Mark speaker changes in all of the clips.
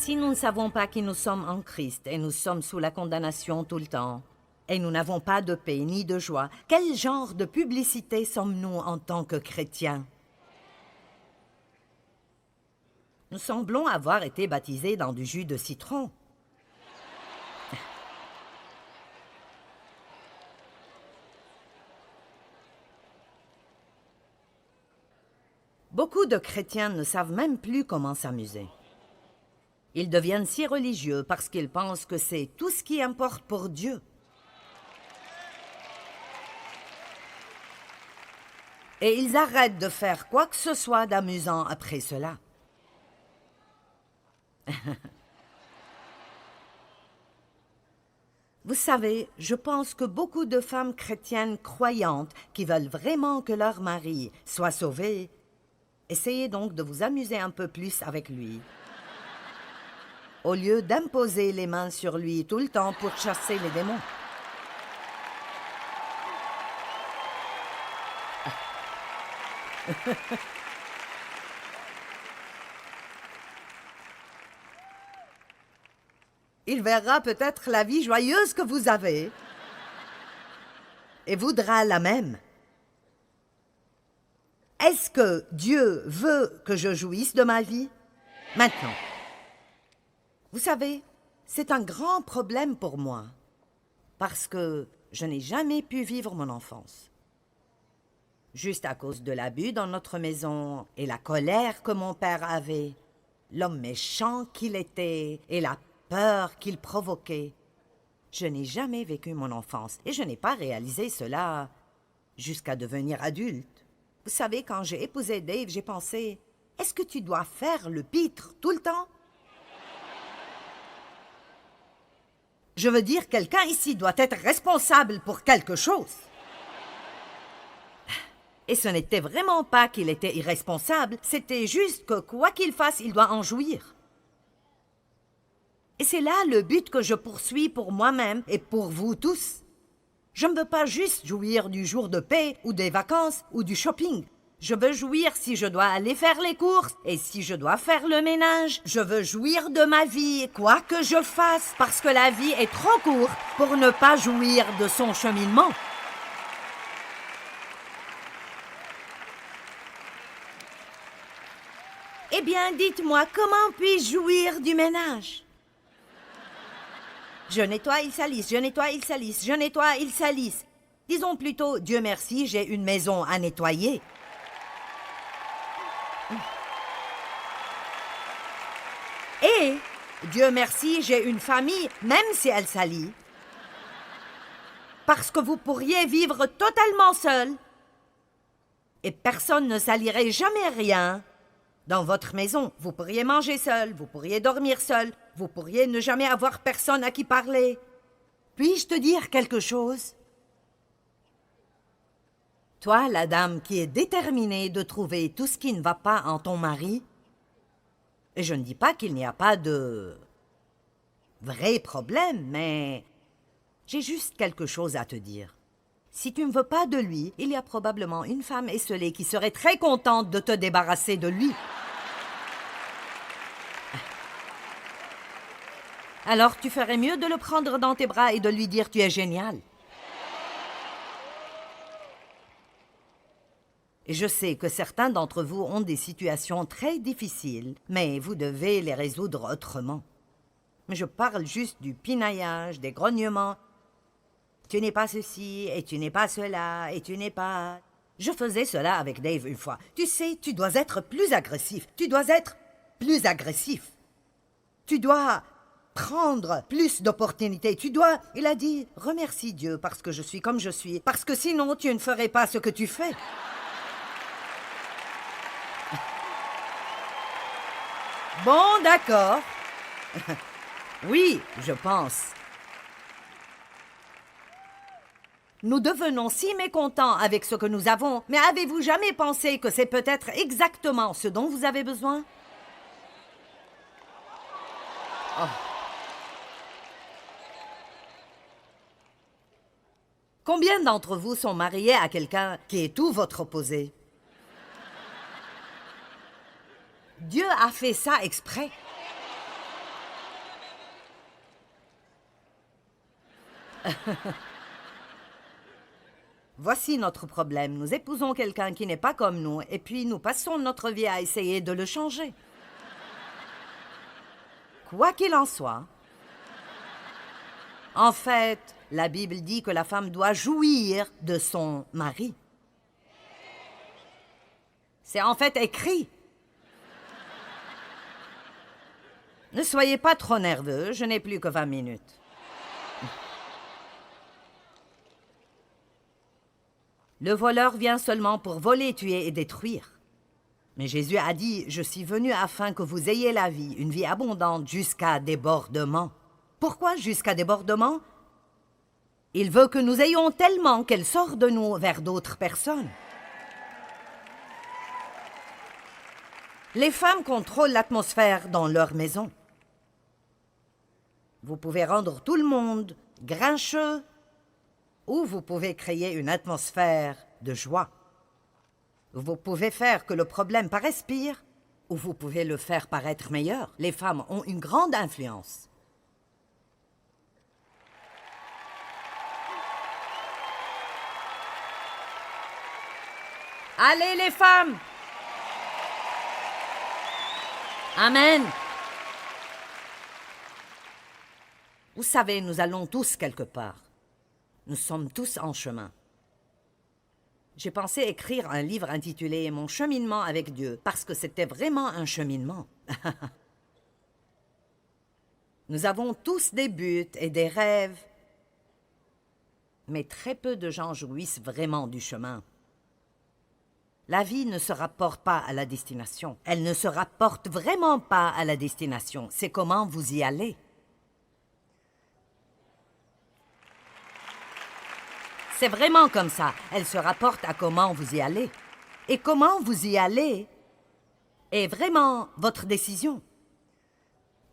Speaker 1: Si nous ne savons pas qui nous sommes en Christ et nous sommes sous la condamnation tout le temps, et nous n'avons pas de paix ni de joie, quel genre de publicité sommes-nous en tant que chrétiens? Nous semblons avoir été baptisés dans du jus de citron. Beaucoup de chrétiens ne savent même plus comment s'amuser. Ils deviennent si religieux parce qu'ils pensent que c'est tout ce qui importe pour Dieu. Et ils arrêtent de faire quoi que ce soit d'amusant après cela. Vous savez, je pense que beaucoup de femmes chrétiennes croyantes qui veulent vraiment que leur mari soit sauvé, essayez donc de vous amuser un peu plus avec lui. Au lieu d'imposer les mains sur lui tout le temps pour chasser les démons. Il verra peut-être la vie joyeuse que vous avez et voudra la même. Est-ce que Dieu veut que je jouisse de ma vie? Maintenant. Vous savez, c'est un grand problème pour moi, parce que je n'ai jamais pu vivre mon enfance. Juste à cause de l'abus dans notre maison et la colère que mon père avait, l'homme méchant qu'il était et la peur qu'il provoquait. Je n'ai jamais vécu mon enfance et je n'ai pas réalisé cela jusqu'à devenir adulte. Vous savez, quand j'ai épousé Dave, j'ai pensé, est-ce que tu dois faire le pitre tout le temps? Je veux dire, quelqu'un ici doit être responsable pour quelque chose. Et ce n'était vraiment pas qu'il était irresponsable, c'était juste que quoi qu'il fasse, il doit en jouir. Et c'est là le but que je poursuis pour moi-même et pour vous tous. Je ne veux pas juste jouir du jour de paix ou des vacances ou du shopping. Je veux jouir si je dois aller faire les courses et si je dois faire le ménage. Je veux jouir de ma vie, quoi que je fasse, parce que la vie est trop courte pour ne pas jouir de son cheminement. Eh bien, dites-moi, comment puis-je jouir du ménage? Je nettoie, ils salissent, je nettoie, ils salissent, je nettoie, ils salissent. Disons plutôt, Dieu merci, j'ai une maison à nettoyer. Et, Dieu merci, j'ai une famille, même si elle salit. Parce que vous pourriez vivre totalement seul. Et personne ne salirait jamais rien. Dans votre maison, vous pourriez manger seul, vous pourriez dormir seul, vous pourriez ne jamais avoir personne à qui parler. Puis-je te dire quelque chose? Toi, la dame qui est déterminée de trouver tout ce qui ne va pas en ton mari, et je ne dis pas qu'il n'y a pas de vrai problème, mais j'ai juste quelque chose à te dire. Si tu ne veux pas de lui, il y a probablement une femme esseulée qui serait très contente de te débarrasser de lui. Alors tu ferais mieux de le prendre dans tes bras et de lui dire « Tu es génial ». Et je sais que certains d'entre vous ont des situations très difficiles, mais vous devez les résoudre autrement. Mais je parle juste du pinaillage, des grognements. Tu n'es pas ceci, et tu n'es pas cela, et tu n'es pas... Je faisais cela avec Dave une fois. Tu sais, tu dois être plus agressif. Tu dois être plus agressif. Tu dois prendre plus d'opportunités. Tu dois... Il a dit, remercie Dieu parce que je suis comme je suis, parce que sinon tu ne ferais pas ce que tu fais. Bon, d'accord. Oui, je pense. Nous devenons si mécontents avec ce que nous avons, mais avez-vous jamais pensé que c'est peut-être exactement ce dont vous avez besoin? Oh. Combien d'entre vous sont mariés à quelqu'un qui est tout votre opposé? Dieu a fait ça exprès. Voici notre problème. Nous épousons quelqu'un qui n'est pas comme nous, et puis nous passons notre vie à essayer de le changer. Quoi qu'il en soit, en fait, la Bible dit que la femme doit jouir de son mari. C'est en fait écrit. Ne soyez pas trop nerveux, je n'ai plus que 20 minutes. Le voleur vient seulement pour voler, tuer et détruire. Mais Jésus a dit, je suis venu afin que vous ayez la vie, une vie abondante jusqu'à débordement. Pourquoi jusqu'à débordement? Il veut que nous ayons tellement qu'elle sort de nous vers d'autres personnes. Les femmes contrôlent l'atmosphère dans leur maison. Vous pouvez rendre tout le monde grincheux ou vous pouvez créer une atmosphère de joie. Vous pouvez faire que le problème paraisse pire ou vous pouvez le faire paraître meilleur. Les femmes ont une grande influence. Allez les femmes! Amen! Vous savez, nous allons tous quelque part. Nous sommes tous en chemin. J'ai pensé écrire un livre intitulé « Mon cheminement avec Dieu » parce que c'était vraiment un cheminement. Nous avons tous des buts et des rêves, mais très peu de gens jouissent vraiment du chemin. La vie ne se rapporte pas à la destination. Elle ne se rapporte vraiment pas à la destination. C'est comment vous y allez. C'est vraiment comme ça. Elle se rapporte à comment vous y allez. Et comment vous y allez est vraiment votre décision.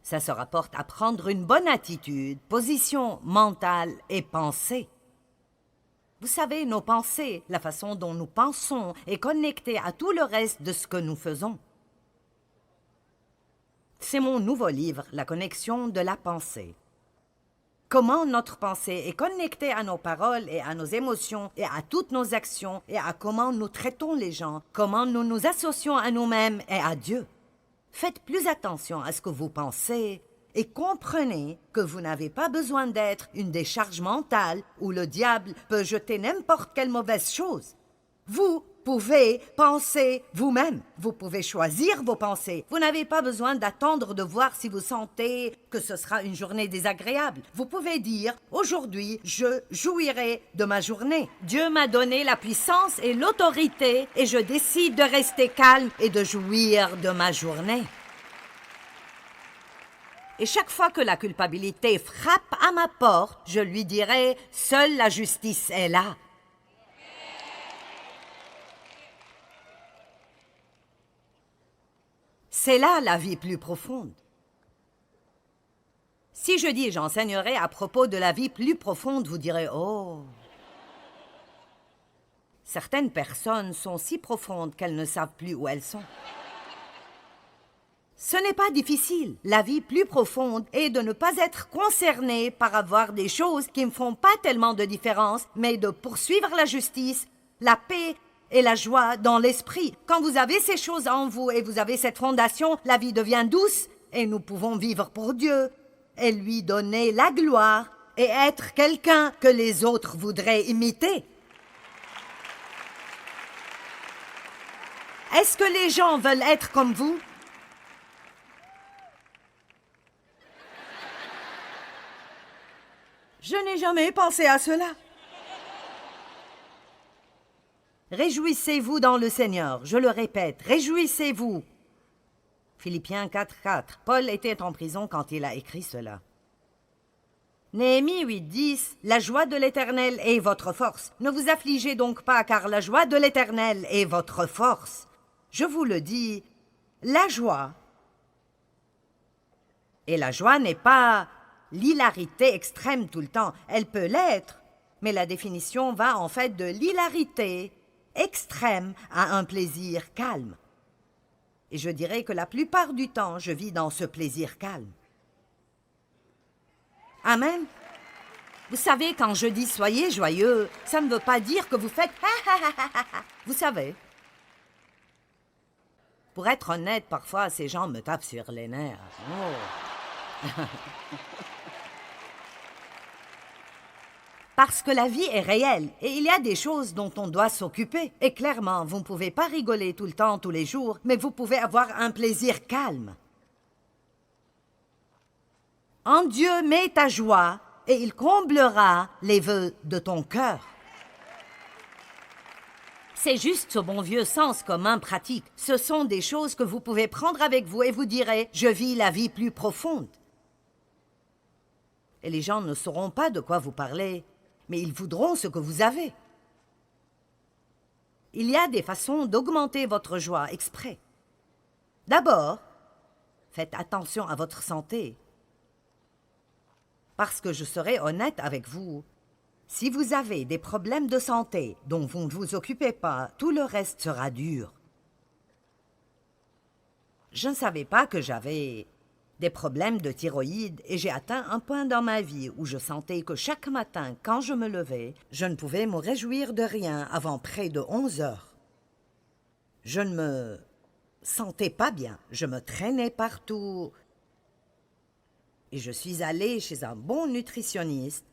Speaker 1: Ça se rapporte à prendre une bonne attitude, position mentale et pensée. Vous savez, nos pensées, la façon dont nous pensons est connectée à tout le reste de ce que nous faisons. C'est mon nouveau livre, La connexion de la pensée. Comment notre pensée est connectée à nos paroles et à nos émotions et à toutes nos actions et à comment nous traitons les gens, comment nous nous associons à nous-mêmes et à Dieu. Faites plus attention à ce que vous pensez et comprenez que vous n'avez pas besoin d'être une décharge mentale où le diable peut jeter n'importe quelle mauvaise chose. Vous pouvez penser vous-même. Vous pouvez choisir vos pensées. Vous n'avez pas besoin d'attendre de voir si vous sentez que ce sera une journée désagréable. Vous pouvez dire « Aujourd'hui, je jouirai de ma journée. Dieu m'a donné la puissance et l'autorité et je décide de rester calme et de jouir de ma journée. » Et chaque fois que la culpabilité frappe à ma porte, je lui dirai « Seule la justice est là. » C'est là la vie plus profonde. Si je dis j'enseignerai à propos de la vie plus profonde, vous direz « Oh !» Certaines personnes sont si profondes qu'elles ne savent plus où elles sont. Ce n'est pas difficile. La vie plus profonde est de ne pas être concerné par avoir des choses qui ne font pas tellement de différence, mais de poursuivre la justice, la paix et la joie dans l'esprit. Quand vous avez ces choses en vous et vous avez cette fondation, la vie devient douce et nous pouvons vivre pour Dieu et lui donner la gloire et être quelqu'un que les autres voudraient imiter. Est-ce que les gens veulent être comme vous? Je n'ai jamais pensé à cela. Réjouissez-vous dans le Seigneur, je le répète, réjouissez-vous. Philippiens 4:4. Paul était en prison quand il a écrit cela. Néhémie 8:10. La joie de l'Éternel est votre force. Ne vous affligez donc pas, car la joie de l'Éternel est votre force. Je vous le dis, la joie. Et la joie n'est pas l'hilarité extrême tout le temps. Elle peut l'être, mais la définition va en fait de l'hilarité extrême à un plaisir calme. Et je dirais que la plupart du temps, je vis dans ce plaisir calme. Amen. Vous savez, quand je dis soyez joyeux, ça ne veut pas dire que vous faites Vous savez. Pour être honnête, parfois, ces gens me tapent sur les nerfs. Oh. Parce que la vie est réelle et il y a des choses dont on doit s'occuper. Et clairement, vous ne pouvez pas rigoler tout le temps, tous les jours, mais vous pouvez avoir un plaisir calme. En Dieu, mets ta joie et il comblera les vœux de ton cœur. C'est juste ce bon vieux sens commun pratique. Ce sont des choses que vous pouvez prendre avec vous et vous direz « Je vis la vie plus profonde ». Et les gens ne sauront pas de quoi vous parlez, mais ils voudront ce que vous avez. Il y a des façons d'augmenter votre joie exprès. D'abord, faites attention à votre santé. Parce que je serai honnête avec vous, si vous avez des problèmes de santé dont vous ne vous occupez pas, tout le reste sera dur. Je ne savais pas que j'avais des problèmes de thyroïde et j'ai atteint un point dans ma vie où je sentais que chaque matin, quand je me levais, je ne pouvais me réjouir de rien avant près de 11 heures. Je ne me sentais pas bien, je me traînais partout. Et je suis allée chez un bon nutritionniste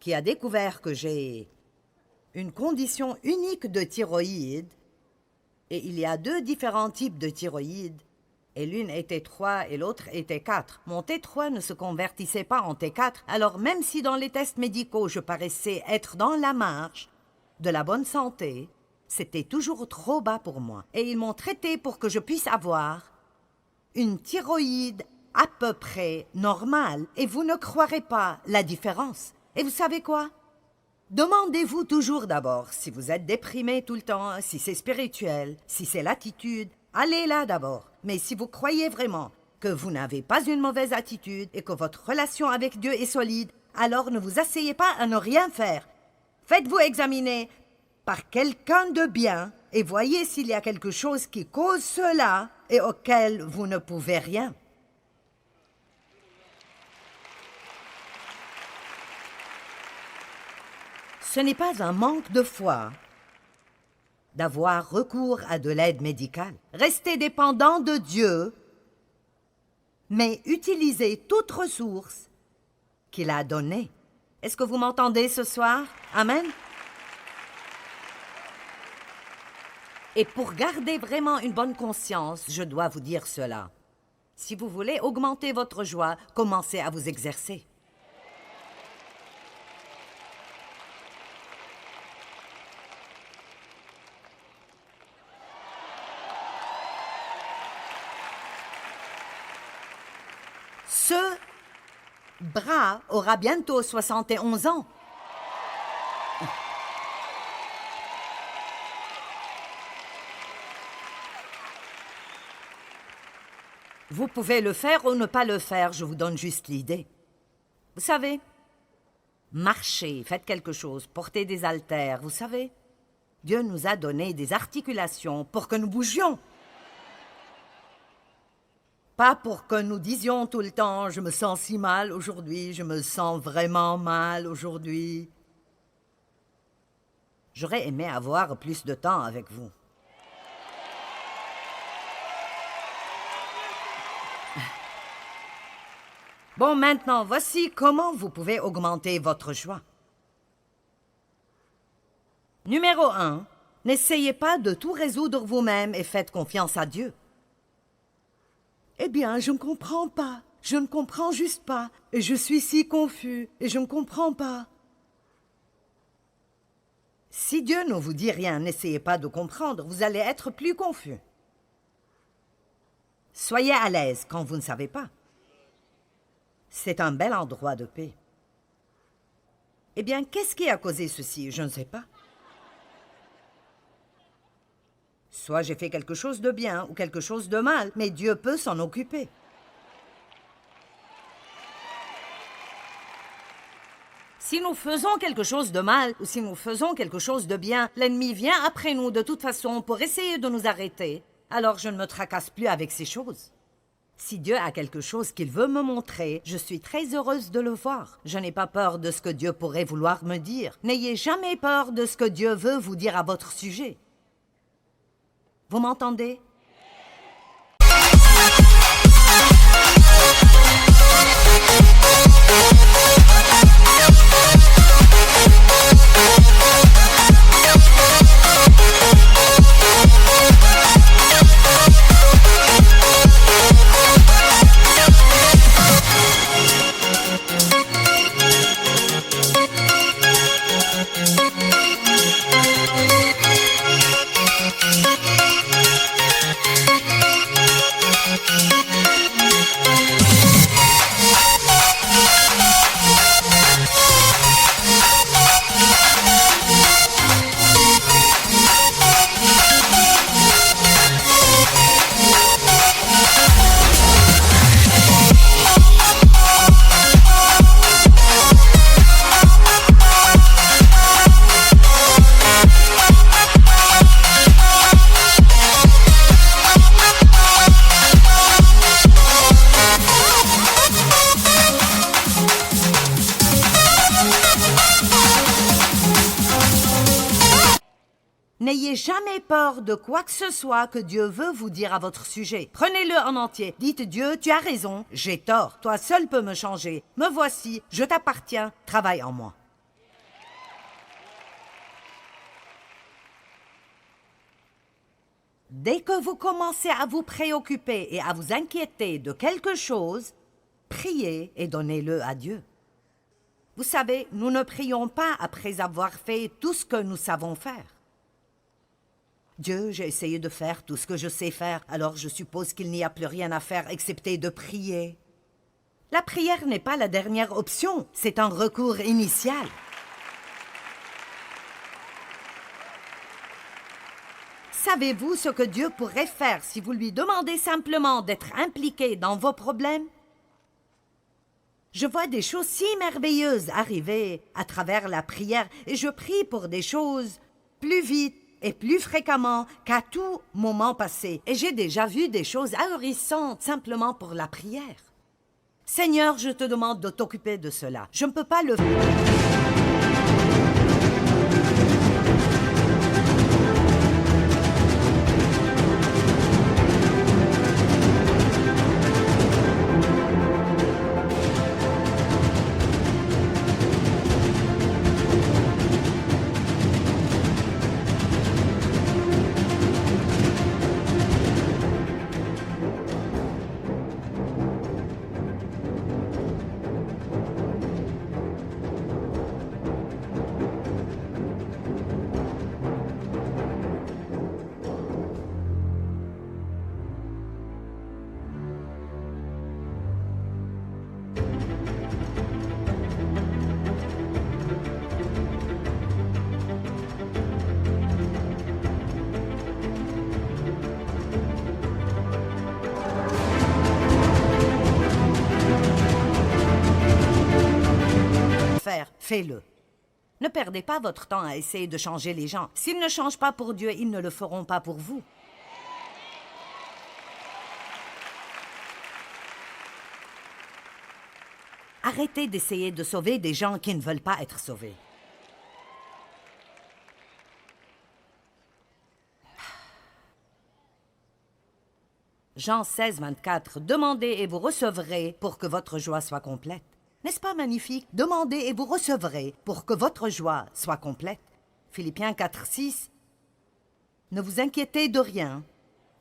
Speaker 1: qui a découvert que j'ai une condition unique de thyroïde et il y a 2 différents types de thyroïde et l'une était 3 et l'autre était 4. Mon T3 ne se convertissait pas en T4, alors même si dans les tests médicaux je paraissais être dans la marge de la bonne santé, c'était toujours trop bas pour moi. Et ils m'ont traité pour que je puisse avoir une thyroïde à peu près normale et vous ne croirez pas la différence. Et vous savez quoi? Demandez-vous toujours d'abord si vous êtes déprimé tout le temps, si c'est spirituel, si c'est l'attitude. Allez là d'abord. Mais si vous croyez vraiment que vous n'avez pas une mauvaise attitude et que votre relation avec Dieu est solide, alors ne vous asseyez pas à ne rien faire. Faites-vous examiner par quelqu'un de bien et voyez s'il y a quelque chose qui cause cela et auquel vous ne pouvez rien. Ce n'est pas un manque de foi d'avoir recours à de l'aide médicale. Restez dépendant de Dieu, mais utilisez toute ressource qu'il a donnée. Est-ce que vous m'entendez ce soir? Amen. Et pour garder vraiment une bonne conscience, je dois vous dire cela. Si vous voulez augmenter votre joie, commencez à vous exercer. Ce bras aura bientôt 71 ans. Vous pouvez le faire ou ne pas le faire, je vous donne juste l'idée. Vous savez, marchez, faites quelque chose, portez des haltères, vous savez. Dieu nous a donné des articulations pour que nous bougions. Pas pour que nous disions tout le temps « je me sens si mal aujourd'hui, je me sens vraiment mal aujourd'hui ». J'aurais aimé avoir plus de temps avec vous. Bon, maintenant, voici comment vous pouvez augmenter votre joie. Numéro 1, n'essayez pas de tout résoudre vous-même et faites confiance à Dieu. Eh bien, je ne comprends pas. Je ne comprends juste pas. Et je suis si confus. Et je ne comprends pas. Si Dieu ne vous dit rien, n'essayez pas de comprendre. Vous allez être plus confus. Soyez à l'aise quand vous ne savez pas. C'est un bel endroit de paix. Eh bien, qu'est-ce qui a causé ceci? Je ne sais pas. Soit j'ai fait quelque chose de bien ou quelque chose de mal, mais Dieu peut s'en occuper. Si nous faisons quelque chose de mal ou si nous faisons quelque chose de bien, l'ennemi vient après nous de toute façon pour essayer de nous arrêter. Alors je ne me tracasse plus avec ces choses. Si Dieu a quelque chose qu'il veut me montrer, je suis très heureuse de le voir. Je n'ai pas peur de ce que Dieu pourrait vouloir me dire. N'ayez jamais peur de ce que Dieu veut vous dire à votre sujet. Vous m'entendez? N'ayez jamais peur de quoi que ce soit que Dieu veut vous dire à votre sujet. Prenez-le en entier. Dites Dieu, tu as raison, j'ai tort. Toi seul peux me changer. Me voici, je t'appartiens, travaille en moi. Dès que vous commencez à vous préoccuper et à vous inquiéter de quelque chose, priez et donnez-le à Dieu. Vous savez, nous ne prions pas après avoir fait tout ce que nous savons faire. Dieu, j'ai essayé de faire tout ce que je sais faire, alors je suppose qu'il n'y a plus rien à faire excepté de prier. La prière n'est pas la dernière option, c'est un recours initial. Savez-vous ce que Dieu pourrait faire si vous lui demandez simplement d'être impliqué dans vos problèmes? Je vois des choses si merveilleuses arriver à travers la prière et je prie pour des choses plus vite et plus fréquemment qu'à tout moment passé. Et j'ai déjà vu des choses ahurissantes simplement pour la prière. Seigneur, je te demande de t'occuper de cela. Je ne peux pas le faire. Faites-le. Ne perdez pas votre temps à essayer de changer les gens. S'ils ne changent pas pour Dieu, ils ne le feront pas pour vous. Arrêtez d'essayer de sauver des gens qui ne veulent pas être sauvés. Jean 16, 24. Demandez et vous recevrez pour que votre joie soit complète. N'est-ce pas magnifique? Demandez et vous recevrez pour que votre joie soit complète. Philippiens 4, 6. Ne vous inquiétez de rien,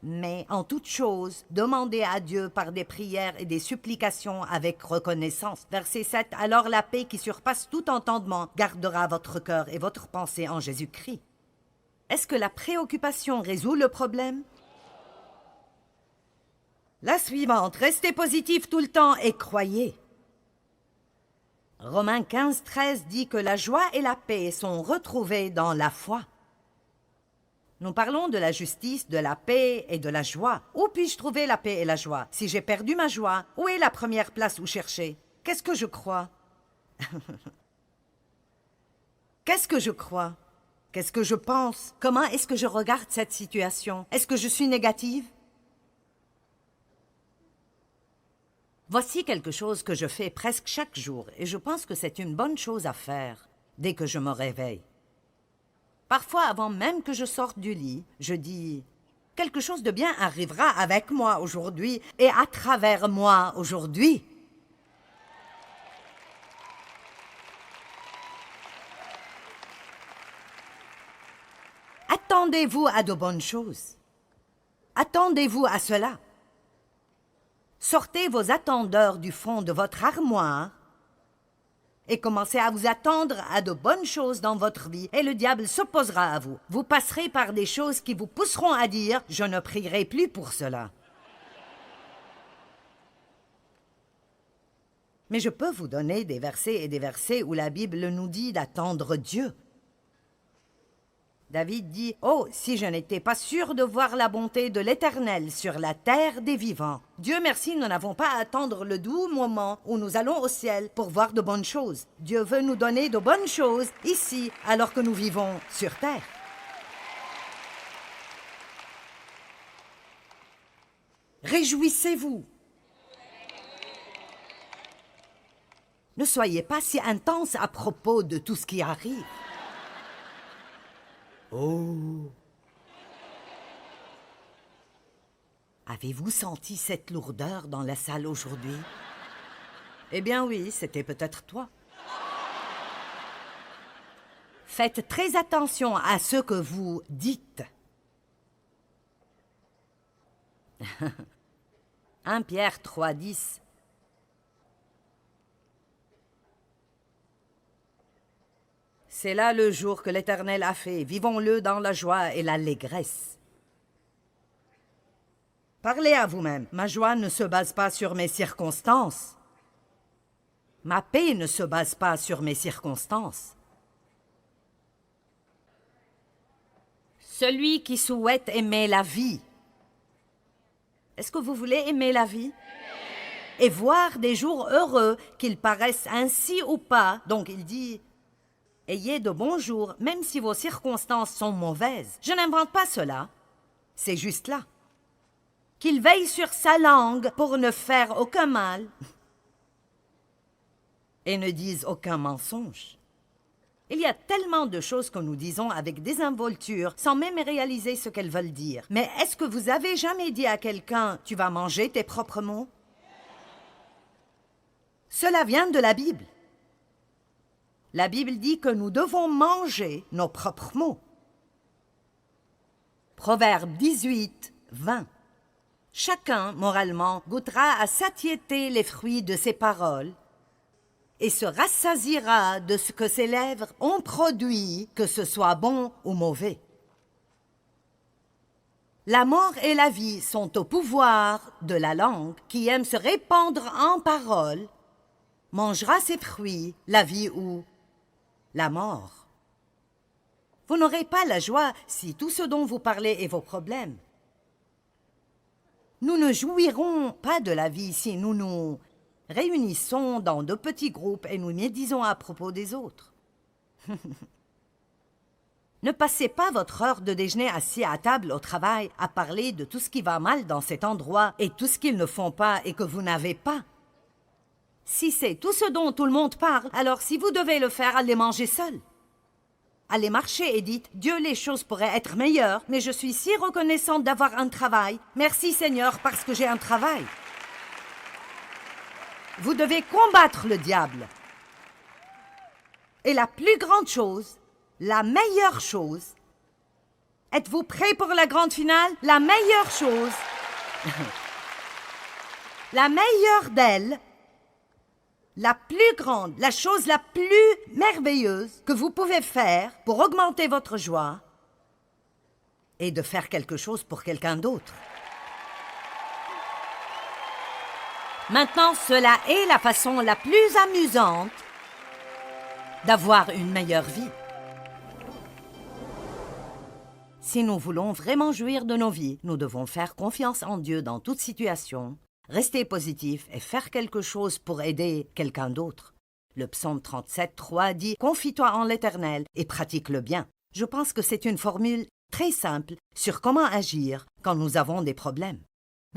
Speaker 1: mais en toute chose, demandez à Dieu par des prières et des supplications avec reconnaissance. Verset 7. Alors la paix qui surpasse tout entendement gardera votre cœur et votre pensée en Jésus-Christ. Est-ce que la préoccupation résout le problème? La suivante. Restez positif tout le temps et croyez. Romains 15, 13 dit que la joie et la paix sont retrouvées dans la foi. Nous parlons de la justice, de la paix et de la joie. Où puis-je trouver la paix et la joie? Si j'ai perdu ma joie, où est la première place où chercher? Qu'est-ce que je crois? Qu'est-ce que je crois? Qu'est-ce que je pense? Comment est-ce que je regarde cette situation? Est-ce que je suis négative? Voici quelque chose que je fais presque chaque jour et je pense que c'est une bonne chose à faire dès que je me réveille. Parfois, avant même que je sorte du lit, je dis « Quelque chose de bien arrivera avec moi aujourd'hui et à travers moi aujourd'hui. » Attendez-vous à de bonnes choses. Attendez-vous à cela. Sortez vos attendeurs du fond de votre armoire et commencez à vous attendre à de bonnes choses dans votre vie et le diable s'opposera à vous. Vous passerez par des choses qui vous pousseront à dire « Je ne prierai plus pour cela ». Mais je peux vous donner des versets et des versets où la Bible nous dit d'attendre Dieu. David dit « Oh, si je n'étais pas sûr de voir la bonté de l'Éternel sur la terre des vivants. Dieu merci, nous n'avons pas à attendre le doux moment où nous allons au ciel pour voir de bonnes choses. Dieu veut nous donner de bonnes choses ici, alors que nous vivons sur terre. » Réjouissez-vous. Ne soyez pas si intense à propos de tout ce qui arrive. Oh! Avez-vous senti cette lourdeur dans la salle aujourd'hui? Eh bien oui, c'était peut-être toi. Faites très attention à ce que vous dites. 1 Pierre 3,10. C'est là le jour que l'Éternel a fait. Vivons-le dans la joie et l'allégresse. Parlez à vous-même. Ma joie ne se base pas sur mes circonstances. Ma paix ne se base pas sur mes circonstances. Celui qui souhaite aimer la vie. Est-ce que vous voulez aimer la vie? Et voir des jours heureux, qu'ils paraissent ainsi ou pas. Donc il dit... Ayez de bons jours, même si vos circonstances sont mauvaises. Je n'invente pas cela. C'est juste là. Qu'il veille sur sa langue pour ne faire aucun mal et ne dise aucun mensonge. Il y a tellement de choses que nous disons avec désinvolture sans même réaliser ce qu'elles veulent dire. Mais est-ce que vous avez jamais dit à quelqu'un « Tu vas manger tes propres mots » ? Cela vient de la Bible. La Bible dit que nous devons manger nos propres mots. Proverbe 18, 20. Chacun, moralement, goûtera à satiété les fruits de ses paroles et se rassasiera de ce que ses lèvres ont produit, que ce soit bon ou mauvais. La mort et la vie sont au pouvoir de la langue qui aime se répandre en paroles, mangera ses fruits, la vie ou la mort. Vous n'aurez pas la joie si tout ce dont vous parlez est vos problèmes. Nous ne jouirons pas de la vie si nous nous réunissons dans de petits groupes et nous médisons à propos des autres. Ne passez pas votre heure de déjeuner assis à table au travail à parler de tout ce qui va mal dans cet endroit et tout ce qu'ils ne font pas et que vous n'avez pas. Si c'est tout ce dont tout le monde parle, alors si vous devez le faire, allez manger seul. Allez marcher et dites, Dieu, les choses pourraient être meilleures, mais je suis si reconnaissante d'avoir un travail. Merci Seigneur parce que j'ai un travail. Vous devez combattre le diable. Et la plus grande chose, la meilleure chose, êtes-vous prêts pour la grande finale? La meilleure chose, la meilleure d'elles, la plus grande, la chose la plus merveilleuse que vous pouvez faire pour augmenter votre joie est de faire quelque chose pour quelqu'un d'autre. Maintenant, cela est la façon la plus amusante d'avoir une meilleure vie. Si nous voulons vraiment jouir de nos vies, nous devons faire confiance en Dieu dans toute situation, rester positif et faire quelque chose pour aider quelqu'un d'autre. Le psaume 37, 3 dit « Confie-toi en l'Éternel et pratique le bien ». Je pense que c'est une formule très simple sur comment agir quand nous avons des problèmes.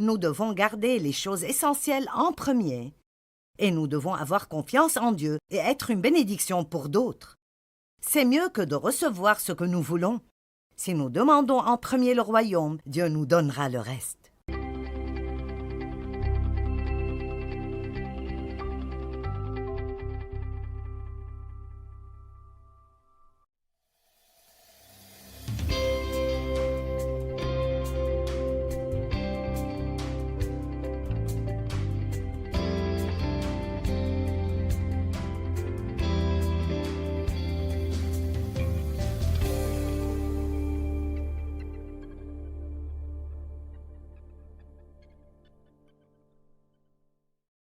Speaker 1: nous devons garder les choses essentielles en premier. Et nous devons avoir confiance en Dieu et être une bénédiction pour d'autres. C'est mieux que de recevoir ce que nous voulons. Si nous demandons en premier le royaume, Dieu nous donnera le reste.